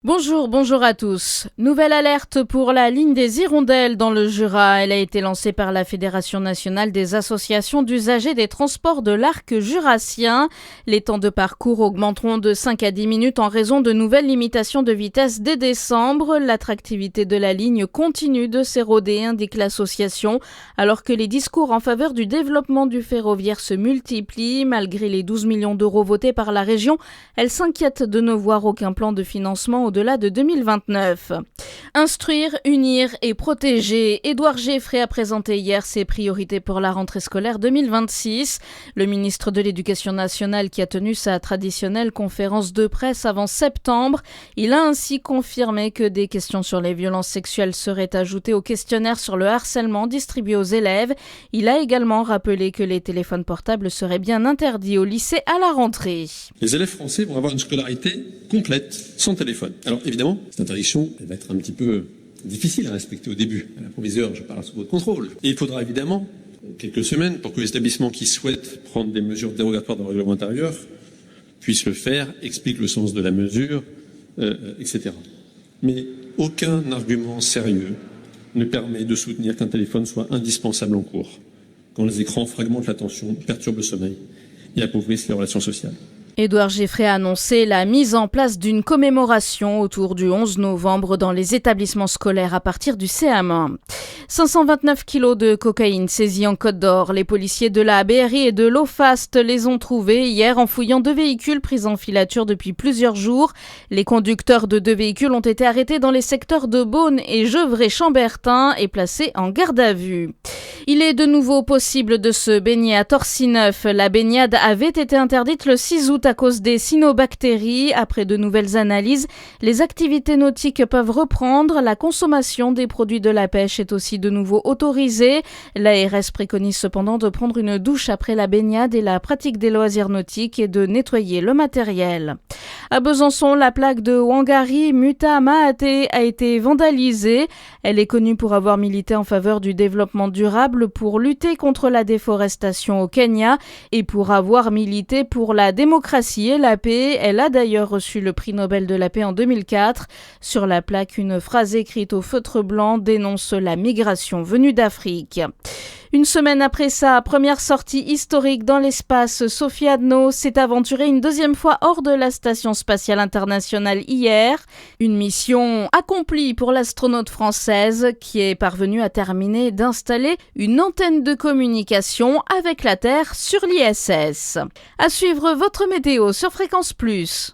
Bonjour à tous. Nouvelle alerte pour la ligne des Hirondelles dans le Jura. Elle a été lancée par la Fédération nationale des associations d'usagers des transports de l'arc jurassien. Les temps de parcours augmenteront de 5 à 10 minutes en raison de nouvelles limitations de vitesse dès décembre. L'attractivité de la ligne continue de s'éroder, indique l'association, alors que les discours en faveur du développement du ferroviaire se multiplient. Malgré les 12 millions d'euros votés par la région, elle s'inquiète de ne voir aucun plan de financement au-delà de 2029. Instruire, unir et protéger. Édouard Geffray a présenté hier ses priorités pour la rentrée scolaire 2026. Le ministre de l'Éducation nationale qui a tenu sa traditionnelle conférence de presse avant septembre. Il a ainsi confirmé que des questions sur les violences sexuelles seraient ajoutées au questionnaire sur le harcèlement distribué aux élèves. Il a également rappelé que les téléphones portables seraient bien interdits au lycée à la rentrée. Les élèves français vont avoir une scolarité complète, sans téléphone. Alors évidemment, cette interdiction elle va être un petit peu difficile à respecter au début. À la proviseure, je parle sous votre contrôle. Et il faudra évidemment quelques semaines pour que les établissements qui souhaitent prendre des mesures dérogatoires dans le règlement intérieur puissent le faire, expliquent le sens de la mesure, etc. Mais aucun argument sérieux ne permet de soutenir qu'un téléphone soit indispensable en cours, quand les écrans fragmentent l'attention, perturbent le sommeil et appauvrissent les relations sociales. Édouard Geffray a annoncé la mise en place d'une commémoration autour du 11 novembre dans les établissements scolaires à partir du CM1. 529 kilos de cocaïne saisis en Côte d'Or. Les policiers de la BRI et de l'OFAST les ont trouvés hier en fouillant 2 véhicules pris en filature depuis plusieurs jours. Les conducteurs de 2 véhicules ont été arrêtés dans les secteurs de Beaune et Gevrey-Chambertin et placés en garde à vue. Il est de nouveau possible de se baigner à Torcy-Neuf. La baignade avait été interdite le 6 août à cause des cyanobactéries. Après de nouvelles analyses, les activités nautiques peuvent reprendre. La consommation des produits de la pêche est aussi de nouveau autorisée. L'ARS préconise cependant de prendre une douche après la baignade et la pratique des loisirs nautiques et de nettoyer le matériel. À Besançon, la plaque de Wangari Muta Maaté a été vandalisée. Elle est connue pour avoir milité en faveur du développement durable, pour lutter contre la déforestation au Kenya et pour avoir milité pour la démocratie et la paix. Elle a d'ailleurs reçu le prix Nobel de la paix en 2004. Sur la plaque, une phrase écrite au feutre blanc dénonce la migration venue d'Afrique. Une semaine après sa première sortie historique dans l'espace, Sophie Adno s'est aventurée une deuxième fois hors de la Station spatiale internationale hier. Une mission accomplie pour l'astronaute française qui est parvenue à terminer d'installer une antenne de communication avec la Terre sur l'ISS. À suivre votre météo sur Fréquence Plus.